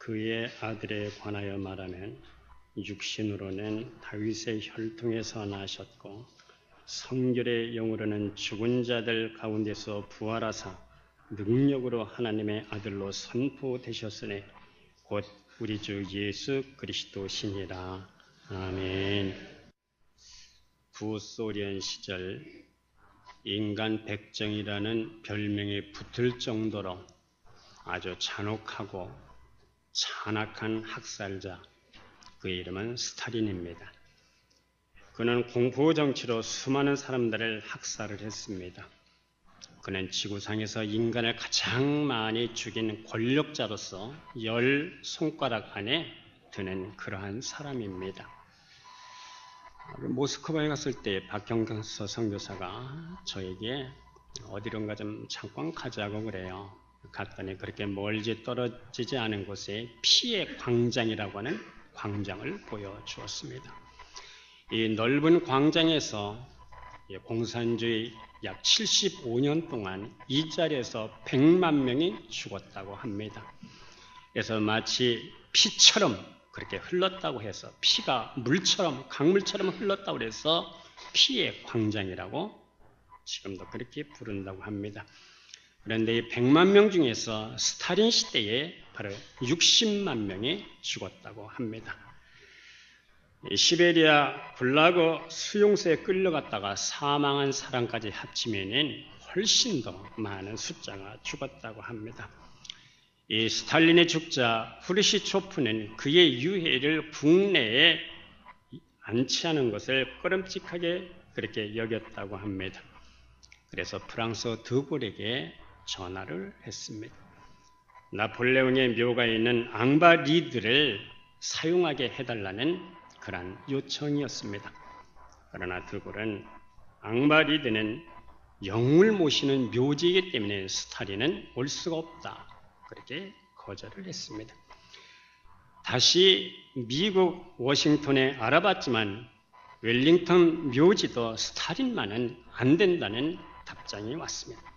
그의 아들에 관하여 말하면 육신으로는 다윗의 혈통에서 나셨고 성결의 영으로는 죽은 자들 가운데서 부활하사 능력으로 하나님의 아들로 선포되셨으니 곧 우리 주 예수 그리스도시니라. 아멘. 구소련 시절 인간 백정이라는 별명이 붙을 정도로 아주 잔혹하고 잔악한 학살자, 그의 이름은 스탈린입니다. 그는 공포 정치로 수많은 사람들을 학살을 했습니다. 그는 지구상에서 인간을 가장 많이 죽인 권력자로서 10손가락 안에 드는 그러한 사람입니다. 모스크바에 갔을 때 박경서 선교사가 저에게 어디론가 좀 잠깐 가자고 그래요. 갔더니 그렇게 멀지 떨어지지 않은 곳에 피의 광장이라고 하는 광장을 보여주었습니다. 이 넓은 광장에서 공산주의 약 75년 동안 이 자리에서 100만 명이 죽었다고 합니다. 그래서 마치 피처럼 그렇게 흘렀다고 해서 피가 물처럼 강물처럼 흘렀다고 해서 피의 광장이라고 지금도 그렇게 부른다고 합니다. 그런데 이 100만 명 중에서 스탈린 시대에 바로 60만 명이 죽었다고 합니다. 시베리아 굴라그 수용소에 끌려갔다가 사망한 사람까지 합치면 훨씬 더 많은 숫자가 죽었다고 합니다. 이 스탈린의 죽자 후르시초프는 그의 유해를 국내에 안치하는 것을 꺼름직하게 그렇게 여겼다고 합니다. 그래서 프랑스 드골에게 전화를 했습니다. 나폴레옹의 묘가에 있는 앙바리드를 사용하게 해달라는 그런 요청이었습니다. 그러나 드골은 앙바리드는 영웅을 모시는 묘지이기 때문에 스탈린은 올 수가 없다. 그렇게 거절을 했습니다. 다시 미국 워싱턴에 알아봤지만 웰링턴 묘지도 스탈린만은 안 된다는 답장이 왔습니다.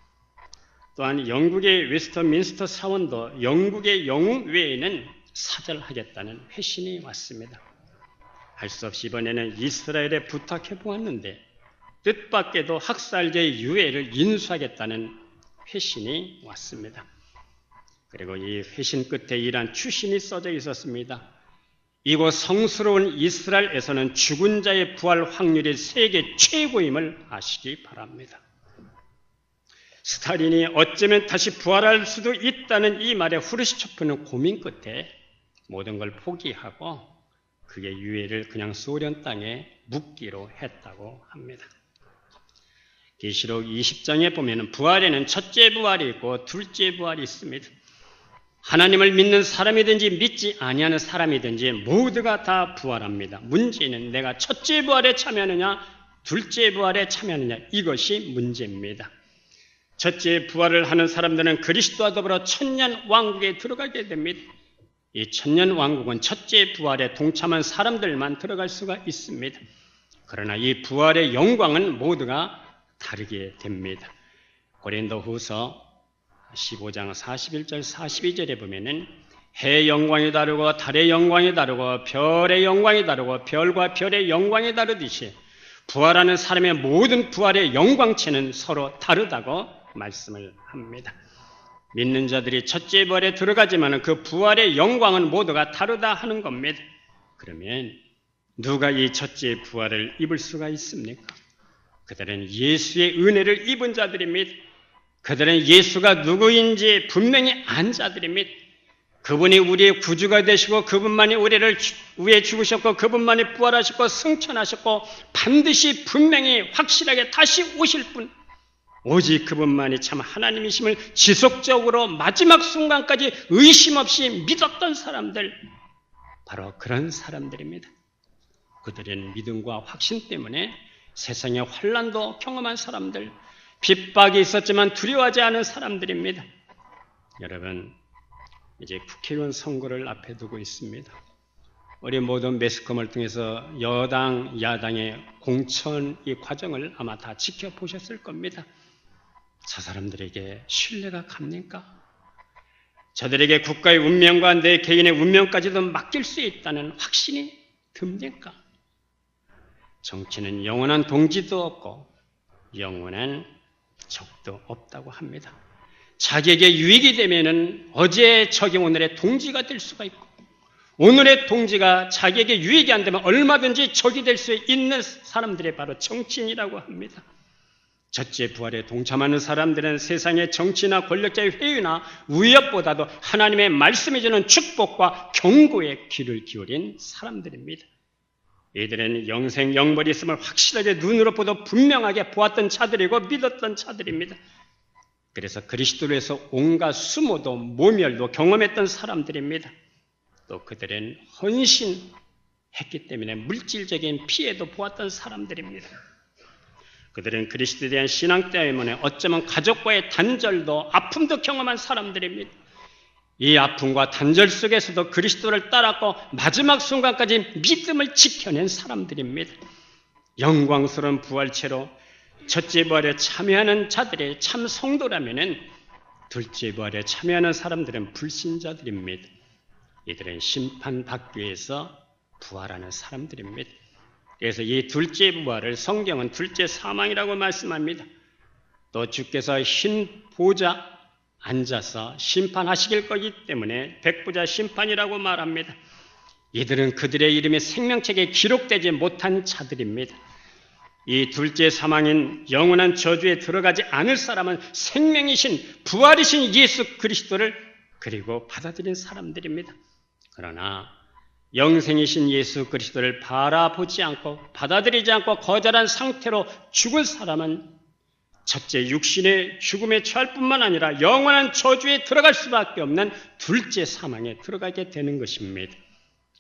또한 영국의 웨스터민스터 사원도 영국의 영웅 외에는 사절하겠다는 회신이 왔습니다. 할 수 없이 이번에는 이스라엘에 부탁해 보았는데 뜻밖에도 학살자의 유해를 인수하겠다는 회신이 왔습니다. 그리고 이 회신 끝에 이러한 추신이 써져 있었습니다. 이곳 성스러운 이스라엘에서는 죽은 자의 부활 확률이 세계 최고임을 아시기 바랍니다. 스탈린이 어쩌면 다시 부활할 수도 있다는 이 말에 후르시초프는 고민 끝에 모든 걸 포기하고 그의 유해를 그냥 소련 땅에 묻기로 했다고 합니다. 계시록 20장에 보면 부활에는 첫째 부활이 있고 둘째 부활이 있습니다. 하나님을 믿는 사람이든지 믿지 아니하는 사람이든지 모두가 다 부활합니다. 문제는 내가 첫째 부활에 참여하느냐 둘째 부활에 참여하느냐 이것이 문제입니다. 첫째 부활을 하는 사람들은 그리스도와 더불어 천년 왕국에 들어가게 됩니다. 이 천년 왕국은 첫째 부활에 동참한 사람들만 들어갈 수가 있습니다. 그러나 이 부활의 영광은 모두가 다르게 됩니다. 고린도후서 15장 41절 42절에 보면은 해의 영광이 다르고 달의 영광이 다르고 별의 영광이 다르고 별과 별의 영광이 다르듯이 부활하는 사람의 모든 부활의 영광체는 서로 다르다고 말씀을 합니다. 믿는 자들이 첫째 부활에 들어가지만 그 부활의 영광은 모두가 다르다 하는 겁니다. 그러면 누가 이 첫째 부활을 입을 수가 있습니까? 그들은 예수의 은혜를 입은 자들입니다. 그들은 예수가 누구인지 분명히 안 자들입니다. 그분이 우리의 구주가 되시고 그분만이 우리를 위해 죽으셨고 그분만이 부활하셨고 승천하셨고 반드시 분명히 확실하게 다시 오실 분, 오직 그분만이 참 하나님이심을 지속적으로 마지막 순간까지 의심 없이 믿었던 사람들, 바로 그런 사람들입니다. 그들은 믿음과 확신 때문에 세상의 환난도 경험한 사람들, 핍박이 있었지만 두려워하지 않은 사람들입니다. 여러분, 이제 국회의원 선거를 앞에 두고 있습니다. 우리 모든 매스컴을 통해서 여당, 야당의 공천 이 과정을 아마 다 지켜보셨을 겁니다. 저 사람들에게 신뢰가 갑니까? 저들에게 국가의 운명과 내 개인의 운명까지도 맡길 수 있다는 확신이 듭니까? 정치는 영원한 동지도 없고 영원한 적도 없다고 합니다. 자기에게 유익이 되면은 어제의 적이 오늘의 동지가 될 수가 있고, 오늘의 동지가 자기에게 유익이 안 되면 얼마든지 적이 될 수 있는 사람들이 바로 정치인이라고 합니다. 첫째 부활에 동참하는 사람들은 세상의 정치나 권력자의 회유나 위협보다도 하나님의 말씀이 주는 축복과 경고에 귀를 기울인 사람들입니다. 이들은 영생 영벌이 있음을 확실하게 눈으로 보도 분명하게 보았던 자들이고 믿었던 자들입니다. 그래서 그리스도로 해서 온갖 수모도 모멸도 경험했던 사람들입니다. 또 그들은 헌신했기 때문에 물질적인 피해도 보았던 사람들입니다. 그들은 그리스도에 대한 신앙 때문에 어쩌면 가족과의 단절도 아픔도 경험한 사람들입니다. 이 아픔과 단절 속에서도 그리스도를 따랐고 마지막 순간까지 믿음을 지켜낸 사람들입니다. 영광스러운 부활체로 첫째 부활에 참여하는 자들이 참 성도라면은 둘째 부활에 참여하는 사람들은 불신자들입니다. 이들은 심판받기 위해서 부활하는 사람들입니다. 그래서 이 둘째 부활을 성경은 둘째 사망이라고 말씀합니다. 또 주께서 흰 보좌 앉아서 심판하시길 거기 때문에 백보자 심판이라고 말합니다. 이들은 그들의 이름이 생명책에 기록되지 못한 자들입니다. 이 둘째 사망인 영원한 저주에 들어가지 않을 사람은 생명이신 부활이신 예수 그리스도를 그리고 받아들인 사람들입니다. 그러나 영생이신 예수 그리스도를 바라보지 않고 받아들이지 않고 거절한 상태로 죽은 사람은 첫째 육신의 죽음에 처할 뿐만 아니라 영원한 저주에 들어갈 수밖에 없는 둘째 사망에 들어가게 되는 것입니다.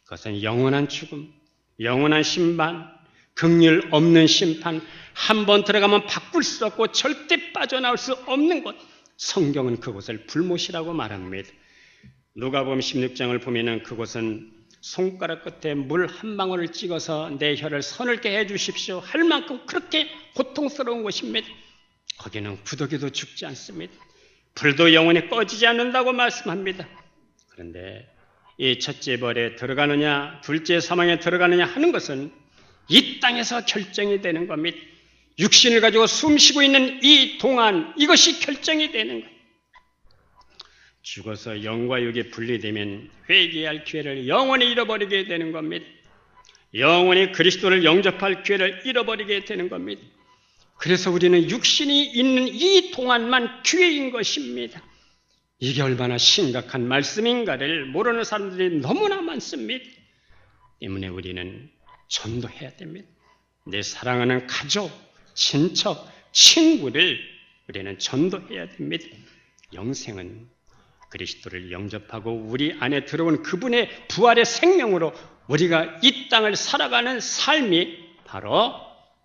그것은 영원한 죽음, 영원한 심판, 긍휼 없는 심판, 한 번 들어가면 바꿀 수 없고 절대 빠져나올 수 없는 곳, 성경은 그곳을 불못이라고 말합니다. 누가복음 16장을 보면은 그곳은 손가락 끝에 물 한 방울을 찍어서 내 혀를 서늘게 해주십시오 할 만큼 그렇게 고통스러운 곳입니다. 거기는 구더기도 죽지 않습니다. 불도 영원히 꺼지지 않는다고 말씀합니다. 그런데 이 첫째 벌에 들어가느냐 둘째 사망에 들어가느냐 하는 것은 이 땅에서 결정이 되는 겁니다. 육신을 가지고 숨쉬고 있는 이 동안 이것이 결정이 되는 거예요. 죽어서 영과 육이 분리되면 회개할 기회를 영원히 잃어버리게 되는 겁니다. 영원히 그리스도를 영접할 기회를 잃어버리게 되는 겁니다. 그래서 우리는 육신이 있는 이 동안만 기회인 것입니다. 이게 얼마나 심각한 말씀인가를 모르는 사람들이 너무나 많습니다. 때문에 우리는 전도해야 됩니다. 내 사랑하는 가족, 친척, 친구를 우리는 전도해야 됩니다. 영생은 그리스도를 영접하고 우리 안에 들어온 그분의 부활의 생명으로 우리가 이 땅을 살아가는 삶이 바로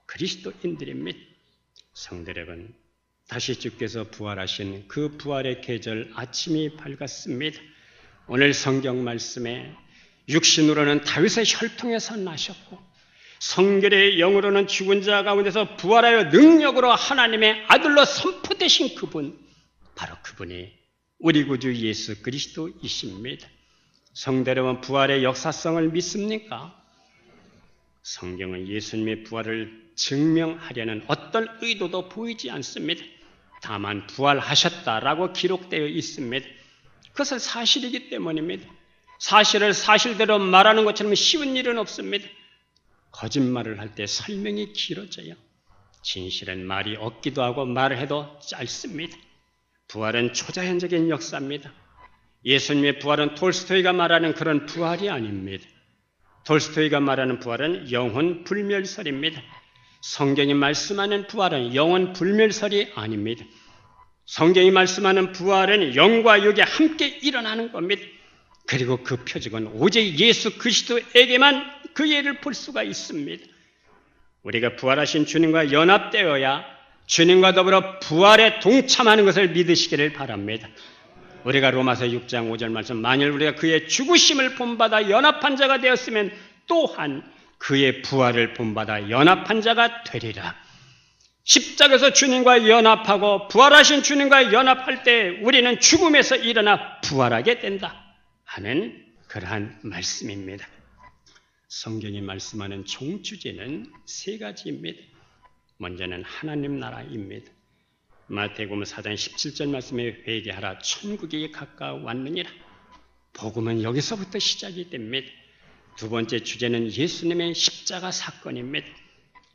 그리스도인들입니다. 성도 여러분, 다시 주께서 부활하신 그 부활의 계절 아침이 밝았습니다. 오늘 성경 말씀에 육신으로는 다윗의 혈통에서 나셨고 성결의 영으로는 죽은 자 가운데서 부활하여 능력으로 하나님의 아들로 선포되신 그분, 바로 그분이 우리 구주 예수 그리스도이십니다. 성도 여러분, 부활의 역사성을 믿습니까? 성경은 예수님의 부활을 증명하려는 어떤 의도도 보이지 않습니다. 다만 부활하셨다라고 기록되어 있습니다. 그것은 사실이기 때문입니다. 사실을 사실대로 말하는 것처럼 쉬운 일은 없습니다. 거짓말을 할 때 설명이 길어져요. 진실은 말이 없기도 하고 말을 해도 짧습니다. 부활은 초자연적인 역사입니다. 예수님의 부활은 톨스토이가 말하는 그런 부활이 아닙니다. 톨스토이가 말하는 부활은 영혼 불멸설입니다. 성경이 말씀하는 부활은 영혼 불멸설이 아닙니다. 성경이 말씀하는 부활은 영과 육이 함께 일어나는 겁니다. 그리고 그 표적은 오직 예수 그리스도에게만 그 예를 볼 수가 있습니다. 우리가 부활하신 주님과 연합되어야 주님과 더불어 부활에 동참하는 것을 믿으시기를 바랍니다. 우리가 로마서 6장 5절 말씀, 만일 우리가 그의 죽으심을 본받아 연합한 자가 되었으면 또한 그의 부활을 본받아 연합한 자가 되리라. 십자가에서 주님과 연합하고 부활하신 주님과 연합할 때 우리는 죽음에서 일어나 부활하게 된다 하는 그러한 말씀입니다. 성경이 말씀하는 총주제는 세 가지입니다. 먼저는 하나님 나라입니다. 마태복음 4장 17절 말씀에 회개하라 천국이 가까웠느니라. 복음은 여기서부터 시작이 됩니다. 두 번째 주제는 예수님의 십자가 사건입니다.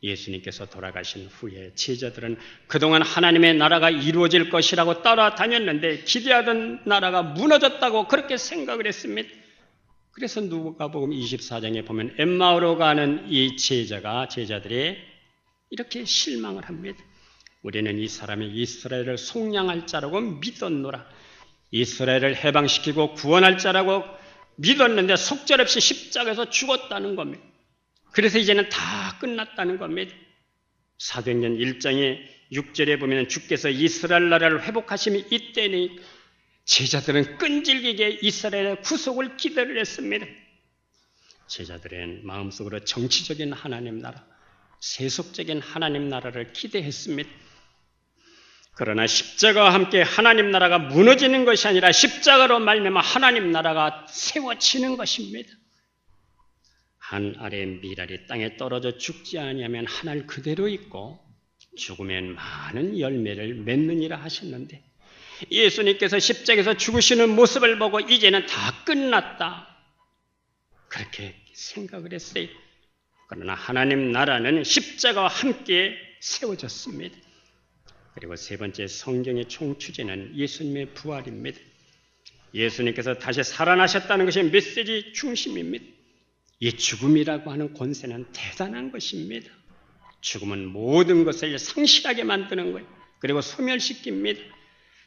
예수님께서 돌아가신 후에 제자들은 그동안 하나님의 나라가 이루어질 것이라고 따라다녔는데 기대하던 나라가 무너졌다고 그렇게 생각을 했습니다. 그래서 누가복음 24장에 보면 엠마오로 가는 이 제자들이 이렇게 실망을 합니다. 우리는 이 사람이 이스라엘을 속량할 자라고 믿었노라. 이스라엘을 해방시키고 구원할 자라고 믿었는데 속절없이 십자가에서 죽었다는 겁니다. 그래서 이제는 다 끝났다는 겁니다. 사도행전 1장의 6절에 보면 주께서 이스라엘 나라를 회복하심이 이때니 제자들은 끈질기게 이스라엘의 구속을 기대를 했습니다. 제자들은 마음속으로 정치적인 하나님 나라, 세속적인 하나님 나라를 기대했습니다. 그러나 십자가와 함께 하나님 나라가 무너지는 것이 아니라 십자가로 말미암아 하나님 나라가 세워지는 것입니다. 한 알의 밀알이 땅에 떨어져 죽지 아니하면 한 알 그대로 있고 죽으면 많은 열매를 맺느니라 하셨는데 예수님께서 십자가에서 죽으시는 모습을 보고 이제는 다 끝났다 그렇게 생각을 했어요. 그러나 하나님 나라는 십자가와 함께 세워졌습니다. 그리고 세 번째 성경의 총주제는 예수님의 부활입니다. 예수님께서 다시 살아나셨다는 것이 메시지 중심입니다. 이 죽음이라고 하는 권세는 대단한 것입니다. 죽음은 모든 것을 상실하게 만드는 거예요. 그리고 소멸시킵니다.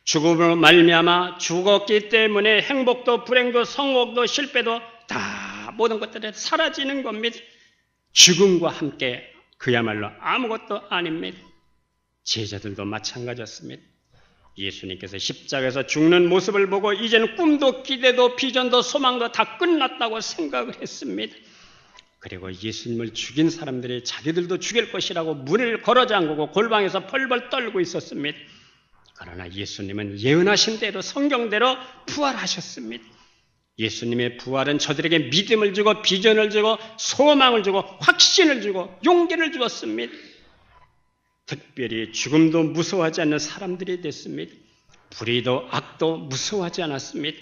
죽음으로 말미암아 죽었기 때문에 행복도 불행도 성공도 실패도 다 모든 것들이 사라지는 겁니다. 죽음과 함께 그야말로 아무것도 아닙니다. 제자들도 마찬가지였습니다. 예수님께서 십자가에서 죽는 모습을 보고 이제는 꿈도 기대도 비전도 소망도 다 끝났다고 생각을 했습니다. 그리고 예수님을 죽인 사람들이 자기들도 죽일 것이라고 문을 걸어 잠그고 골방에서 벌벌 떨고 있었습니다. 그러나 예수님은 예언하신 대로 성경대로 부활하셨습니다. 예수님의 부활은 저들에게 믿음을 주고 비전을 주고 소망을 주고 확신을 주고 용기를 주었습니다. 특별히 죽음도 무서워하지 않는 사람들이 됐습니다. 불의도 악도 무서워하지 않았습니다.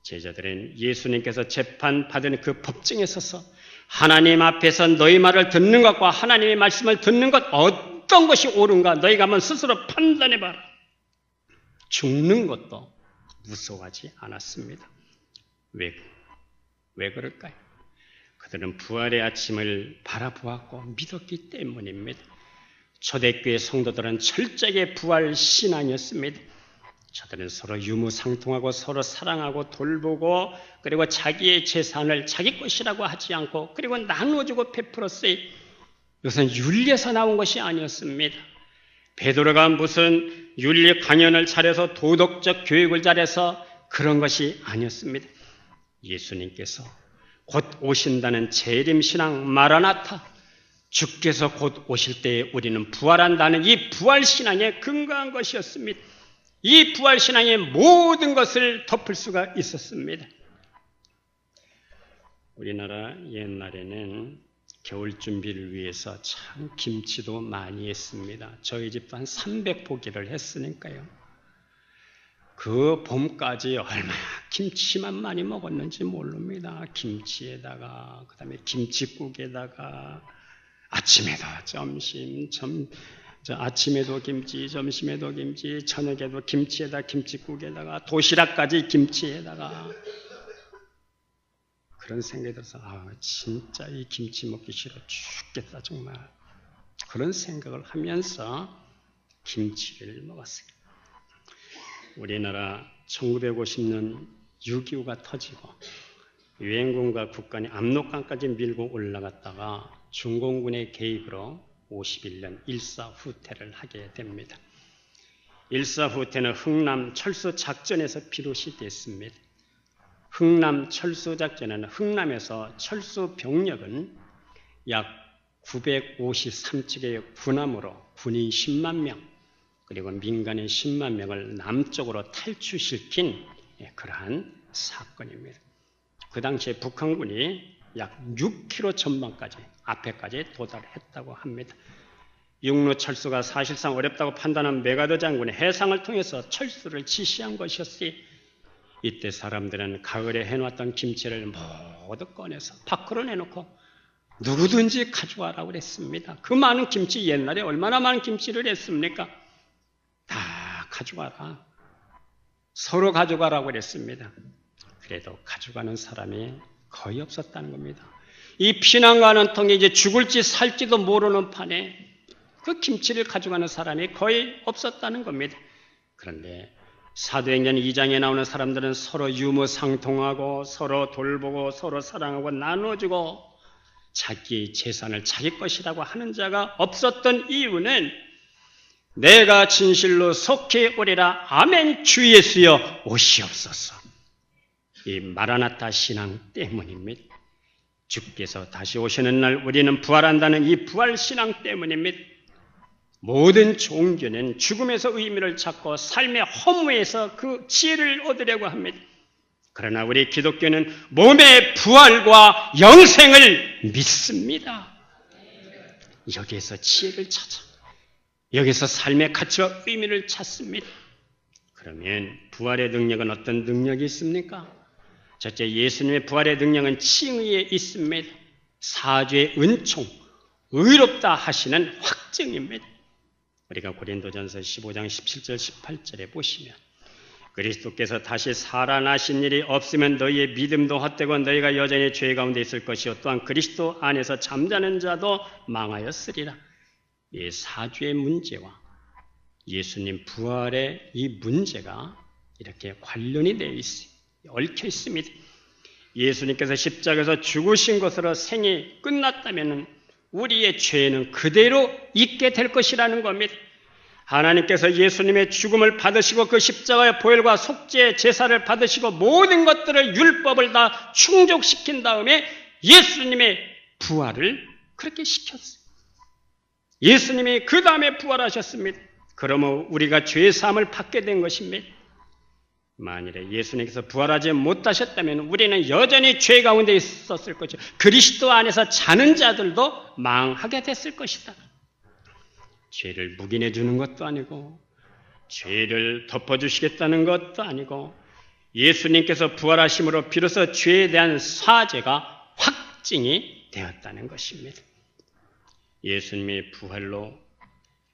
제자들은 예수님께서 재판받은 그 법정에 서서 하나님 앞에서 너희 말을 듣는 것과 하나님의 말씀을 듣는 것 어떤 것이 옳은가 너희가 한번 스스로 판단해봐라. 죽는 것도 무서워하지 않았습니다. 왜 그럴까요? 그들은 부활의 아침을 바라보았고 믿었기 때문입니다. 초대교회 성도들은 철저하게 부활 신앙이었습니다. 저들은 서로 유무상통하고 서로 사랑하고 돌보고 그리고 자기의 재산을 자기 것이라고 하지 않고 그리고 나눠주고 베풀었어요. 이것은 윤리에서 나온 것이 아니었습니다. 베드로가 무슨 윤리 강연을 잘해서 도덕적 교육을 잘해서 그런 것이 아니었습니다. 예수님께서 곧 오신다는 재림신앙 마라나타 주께서 곧 오실 때에 우리는 부활한다는 이 부활신앙에 근거한 것이었습니다. 이 부활신앙의 모든 것을 덮을 수가 있었습니다. 우리나라 옛날에는 겨울 준비를 위해서 참 김치도 많이 했습니다. 저희 집도 한 300포기를 했으니까요. 그 봄까지 얼마나 김치만 많이 먹었는지 모릅니다. 김치에다가 그다음에 김치국에다가 아침에도 아침에도 김치, 점심에도 김치, 저녁에도 김치에다 김치국에다가 도시락까지 김치에다가 그런 생각이 들어서 진짜 이 김치 먹기 싫어 죽겠다 정말 그런 생각을 하면서 김치를 먹었어요. 우리나라 1950년 6.25가 터지고 유엔군과 국간이 압록강까지 밀고 올라갔다가 중공군의 개입으로 51년 일사후퇴를 하게 됩니다. 일사후퇴는 흥남 철수작전에서 비롯이 됐습니다. 흥남 철수작전은 흥남에서 철수 병력은 약 953척의 군함으로 군인 10만 명 그리고 민간인 10만 명을 남쪽으로 탈출시킨 그러한 사건입니다. 그 당시에 북한군이 약 6km 전방까지 앞에까지 도달했다고 합니다. 육로 철수가 사실상 어렵다고 판단한 메가더 장군의 해상을 통해서 철수를 지시한 것이었으니 이때 사람들은 가을에 해놨던 김치를 모두 꺼내서 밖으로 내놓고 누구든지 가져와라고 그랬습니다. 그 많은 김치, 옛날에 얼마나 많은 김치를 했습니까? 다 가져와라. 서로 가져가라고 그랬습니다. 그래도 가져가는 사람이 거의 없었다는 겁니다. 이 피난 가는 통에 이제 죽을지 살지도 모르는 판에 그 김치를 가져가는 사람이 거의 없었다는 겁니다. 그런데 사도행전 2장에 나오는 사람들은 서로 유무상통하고 서로 돌보고 서로 사랑하고 나눠주고 자기 재산을 자기 것이라고 하는 자가 없었던 이유는 내가 진실로 속히 오리라 아멘 주 예수여 오시옵소서. 이 마라나타 신앙 때문입니다. 주께서 다시 오시는 날 우리는 부활한다는 이 부활 신앙 때문입니다. 모든 종교는 죽음에서 의미를 찾고 삶의 허무에서 그 지혜를 얻으려고 합니다. 그러나 우리 기독교는 몸의 부활과 영생을 믿습니다. 여기에서 지혜를 찾아 여기서 삶의 가치와 의미를 찾습니다. 그러면 부활의 능력은 어떤 능력이 있습니까? 첫째, 예수님의 부활의 능력은 칭의에 있습니다. 사죄의 은총, 의롭다 하시는 확증입니다. 우리가 고린도전서 15장 17절 18절에 보시면 그리스도께서 다시 살아나신 일이 없으면 너희의 믿음도 헛되고 너희가 여전히 죄 가운데 있을 것이요 또한 그리스도 안에서 잠자는 자도 망하였으리라. 이 사죄의 문제와 예수님 부활의 이 문제가 이렇게 관련이 되어 있어요. 얽혀 있습니다. 예수님께서 십자가에서 죽으신 것으로 생이 끝났다면 우리의 죄는 그대로 있게 될 것이라는 겁니다. 하나님께서 예수님의 죽음을 받으시고 그 십자가의 보혈과 속죄 제사를 받으시고 모든 것들을 율법을 다 충족시킨 다음에 예수님의 부활을 그렇게 시켰어요. 예수님이 그 다음에 부활하셨습니다. 그러면 우리가 죄사함을 받게 된 것입니다. 만일에 예수님께서 부활하지 못하셨다면 우리는 여전히 죄 가운데 있었을 것이고 그리스도 안에서 자는 자들도 망하게 됐을 것이다. 죄를 묵인해 주는 것도 아니고 죄를 덮어주시겠다는 것도 아니고 예수님께서 부활하심으로 비로소 죄에 대한 사죄가 확증이 되었다는 것입니다. 예수님의 부활로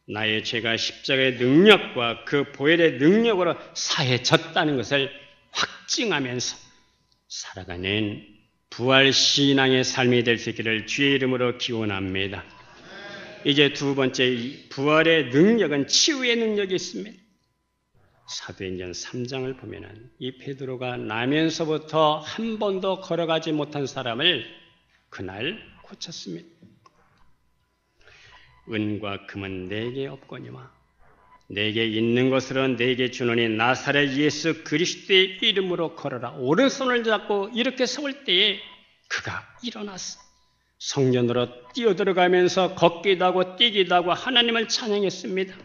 나의 죄가 십자가의 능력과 그 보혈의 능력으로 사해졌다는 것을 확증하면서 살아가는 부활신앙의 삶이 될 수 있기를 주의 이름으로 기원합니다. 이제 두 번째, 부활의 능력은 치유의 능력이 있습니다. 사도행전 3장을 보면 이 베드로가 나면서부터 한 번도 걸어가지 못한 사람을 그날 고쳤습니다. 은과 금은 내게 없거니와 내게 있는 것으로 내게 주노니 나사렛 예수 그리스도의 이름으로 걸어라. 오른손을 잡고 이렇게 세울 때에 그가 일어났어. 성전으로 뛰어들어가면서 걷기도 하고 뛰기도 하고 하나님을 찬양했습니다.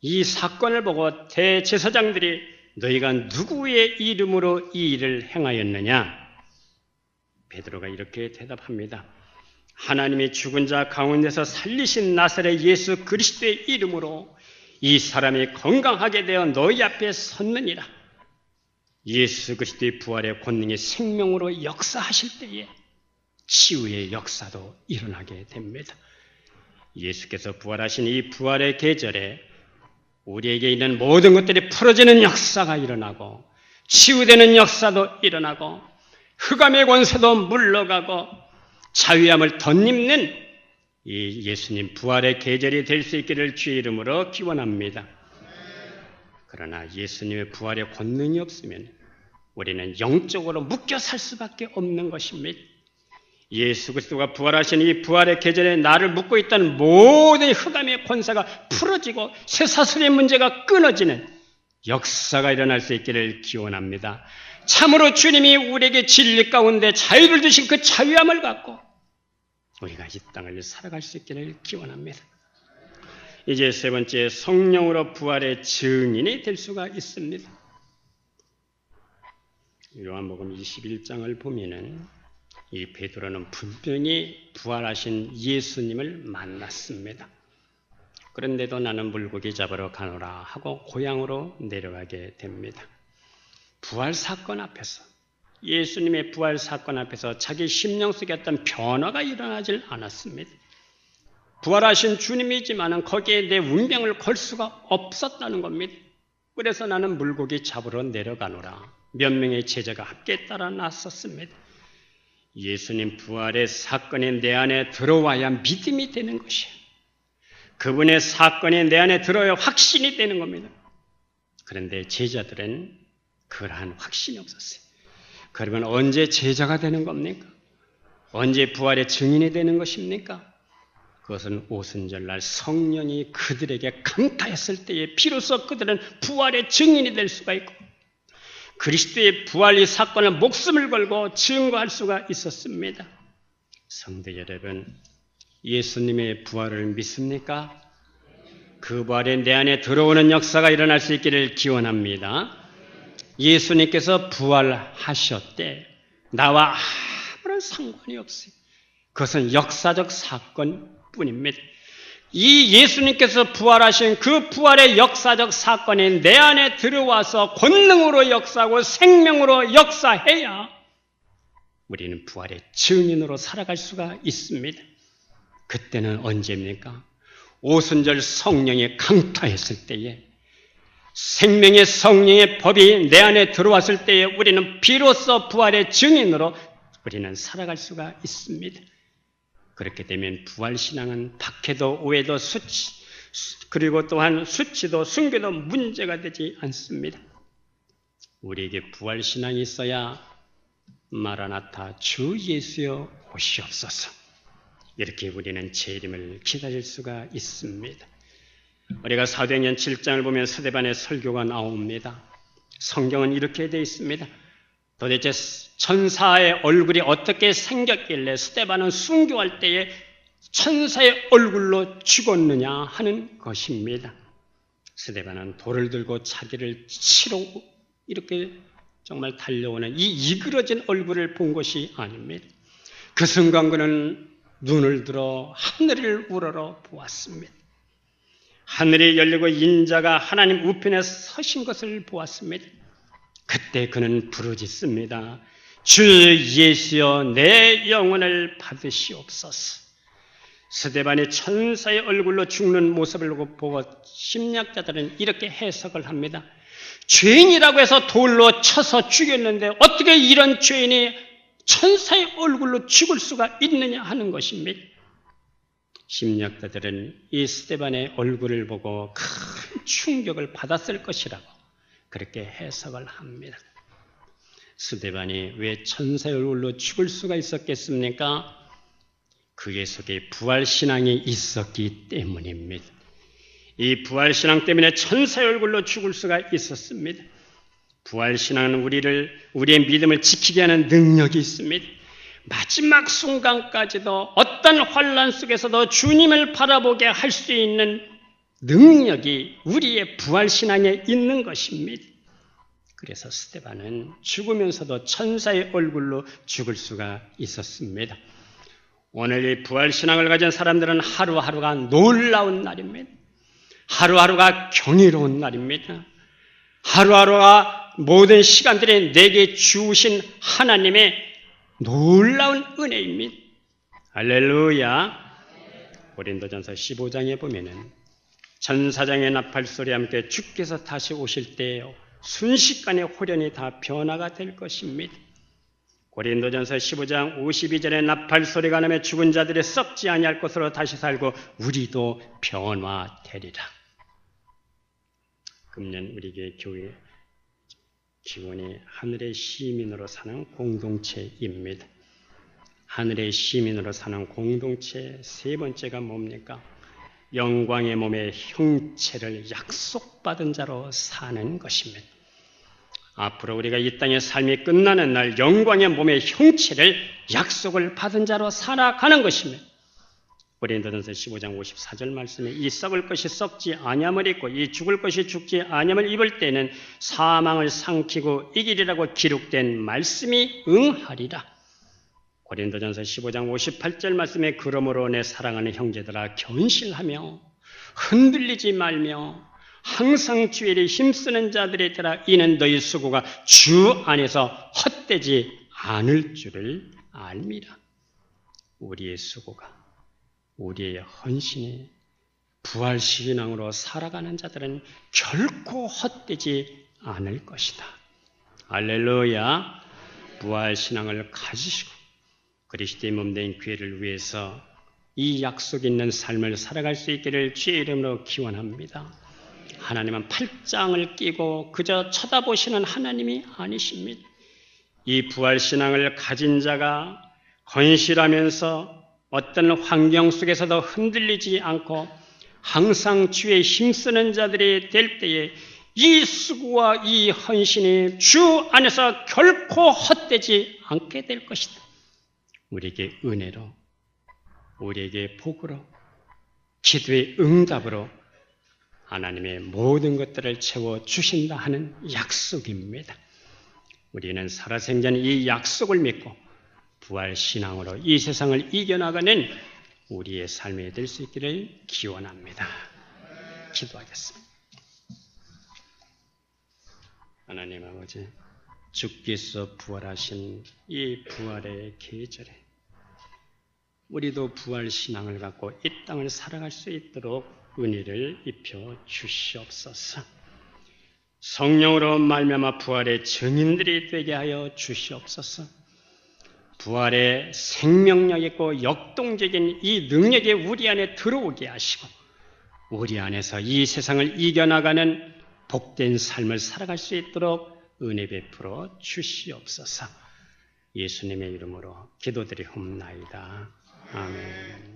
이 사건을 보고 대제사장들이 너희가 누구의 이름으로 이 일을 행하였느냐? 베드로가 이렇게 대답합니다. 하나님이 죽은 자 가운데서 살리신 나사렛 예수 그리스도의 이름으로 이 사람이 건강하게 되어 너희 앞에 섰느니라. 예수 그리스도의 부활의 권능이 생명으로 역사하실 때에 치유의 역사도 일어나게 됩니다. 예수께서 부활하신 이 부활의 계절에 우리에게 있는 모든 것들이 풀어지는 역사가 일어나고 치유되는 역사도 일어나고 흑암의 권세도 물러가고 자유함을 덧입는 이 예수님 부활의 계절이 될 수 있기를 주의 이름으로 기원합니다. 그러나 예수님의 부활의 권능이 없으면 우리는 영적으로 묶여 살 수밖에 없는 것입니다. 예수 그리스도가 부활하신 이 부활의 계절에 나를 묶고 있던 모든 흑암의 권세가 풀어지고 쇠사슬의 문제가 끊어지는 역사가 일어날 수 있기를 기원합니다. 참으로 주님이 우리에게 진리 가운데 자유를 주신 그 자유함을 갖고 우리가 이 땅을 살아갈 수 있기를 기원합니다. 이제 세 번째, 성령으로 부활의 증인이 될 수가 있습니다. 요한복음 21장을 보면은 이 베드로는 분명히 부활하신 예수님을 만났습니다. 그런데도 나는 물고기 잡으러 가노라 하고 고향으로 내려가게 됩니다. 부활 사건 앞에서, 예수님의 부활 사건 앞에서 자기 심령 속에 어떤 변화가 일어나질 않았습니다. 부활하신 주님이지만 거기에 내 운명을 걸 수가 없었다는 겁니다. 그래서 나는 물고기 잡으러 내려가노라. 몇 명의 제자가 함께 따라 나섰습니다. 예수님 부활의 사건이 내 안에 들어와야 믿음이 되는 것이에요. 그분의 사건이 내 안에 들어야 확신이 되는 겁니다. 그런데 제자들은 그러한 확신이 없었어요. 그러면 언제 제자가 되는 겁니까? 언제 부활의 증인이 되는 것입니까? 그것은 오순절날 성령이 그들에게 강타했을 때에 비로소 그들은 부활의 증인이 될 수가 있고 그리스도의 부활의 사건을 목숨을 걸고 증거할 수가 있었습니다. 성도 여러분, 예수님의 부활을 믿습니까? 그 부활에 내 안에 들어오는 역사가 일어날 수 있기를 기원합니다. 예수님께서 부활하셨대. 나와 아무런 상관이 없어요. 그것은 역사적 사건뿐입니다. 이 예수님께서 부활하신 그 부활의 역사적 사건이 내 안에 들어와서 권능으로 역사하고 생명으로 역사해야 우리는 부활의 증인으로 살아갈 수가 있습니다. 그때는 언제입니까? 오순절 성령이 강타했을 때에, 생명의 성령의 법이 내 안에 들어왔을 때에 우리는 비로소 부활의 증인으로 우리는 살아갈 수가 있습니다. 그렇게 되면 부활신앙은 박해도 오해도 그리고 또한 수치도 순교도 문제가 되지 않습니다. 우리에게 부활신앙이 있어야 마라나타 주 예수여 오시옵소서, 이렇게 우리는 재림을 기다릴 수가 있습니다. 우리가 사도행전 7장을 보면 스데반의 설교가 나옵니다. 성경은 이렇게 되어 있습니다. 도대체 천사의 얼굴이 어떻게 생겼길래 스데반은 순교할 때에 천사의 얼굴로 죽었느냐 하는 것입니다. 스데반은 돌을 들고 자기를 치러 이렇게 정말 달려오는 이 이그러진 얼굴을 본 것이 아닙니다. 그 순간 그는 눈을 들어 하늘을 우러러 보았습니다. 하늘이 열리고 인자가 하나님 우편에 서신 것을 보았습니다. 그때 그는 부르짖습니다. 주 예수여 내 영혼을 받으시옵소서. 스데반이 천사의 얼굴로 죽는 모습을 보고 심리학자들은 이렇게 해석을 합니다. 죄인이라고 해서 돌로 쳐서 죽였는데 어떻게 이런 죄인이 천사의 얼굴로 죽을 수가 있느냐 하는 것입니다. 심리학자들은 이 스데반의 얼굴을 보고 큰 충격을 받았을 것이라고 그렇게 해석을 합니다. 스데반이 왜 천사의 얼굴로 죽을 수가 있었겠습니까? 그의 속에 부활신앙이 있었기 때문입니다. 이 부활신앙 때문에 천사의 얼굴로 죽을 수가 있었습니다. 부활신앙은 우리의 믿음을 지키게 하는 능력이 있습니다. 마지막 순간까지도 어떤 환난 속에서도 주님을 바라보게 할 수 있는 능력이 우리의 부활신앙에 있는 것입니다. 그래서 스데반은 죽으면서도 천사의 얼굴로 죽을 수가 있었습니다. 오늘 이 부활신앙을 가진 사람들은 하루하루가 놀라운 날입니다. 하루하루가 경이로운 날입니다. 하루하루가 모든 시간들이 내게 주신 하나님의 놀라운 은혜입니다. 할렐루야. 고린도전서 15장에 보면은 전사장의 나팔소리와 함께 주께서 다시 오실 때 순식간에 홀연히 다 변화가 될 것입니다. 고린도전서 15장 52절에 나팔소리가 나며 죽은 자들이 썩지 아니할 것으로 다시 살고 우리도 변화되리라. 금년 우리에게 교회 기원이 하늘의 시민으로 사는 공동체입니다. 하늘의 시민으로 사는 공동체 세 번째가 뭡니까? 영광의 몸의 형체를 약속받은 자로 사는 것입니다. 앞으로 우리가 이 땅의 삶이 끝나는 날 영광의 몸의 형체를 약속을 받은 자로 살아가는 것입니다. 고린도전서 15장 54절 말씀에 이 썩을 것이 썩지 아니함을 입고 이 죽을 것이 죽지 아니함을 입을 때는 사망을 삼키고 이기리라고 기록된 말씀이 응하리라. 고린도전서 15장 58절 말씀에 그러므로 내 사랑하는 형제들아 견실하며 흔들리지 말며 항상 주의 일에 힘쓰는 자들이 되라. 이는 너희 수고가 주 안에서 헛되지 않을 줄을 알미라. 우리의 수고가, 우리의 헌신이 부활신앙으로 살아가는 자들은 결코 헛되지 않을 것이다. 할렐루야. 부활신앙을 가지시고 그리스도의 몸된 교회를 위해서 이 약속 있는 삶을 살아갈 수 있기를 주의 이름으로 기원합니다. 하나님은 팔짱을 끼고 그저 쳐다보시는 하나님이 아니십니다. 이 부활신앙을 가진 자가 건실하면서 어떤 환경 속에서도 흔들리지 않고 항상 주의 힘쓰는 자들이 될 때에 이 수고와 이 헌신이 주 안에서 결코 헛되지 않게 될 것이다. 우리에게 은혜로, 우리에게 복으로, 기도의 응답으로 하나님의 모든 것들을 채워주신다 하는 약속입니다. 우리는 살아생전 이 약속을 믿고 부활신앙으로 이 세상을 이겨나가는 우리의 삶이 될 수 있기를 기원합니다. 기도하겠습니다. 하나님 아버지, 주께서 부활하신 이 부활의 계절에 우리도 부활신앙을 갖고 이 땅을 살아갈 수 있도록 은혜를 입혀 주시옵소서. 성령으로 말미암아 부활의 증인들이 되게 하여 주시옵소서. 부활의 생명력 있고 역동적인 이 능력이 우리 안에 들어오게 하시고 우리 안에서 이 세상을 이겨나가는 복된 삶을 살아갈 수 있도록 은혜 베풀어 주시옵소서. 예수님의 이름으로 기도드리옵나이다. 아멘.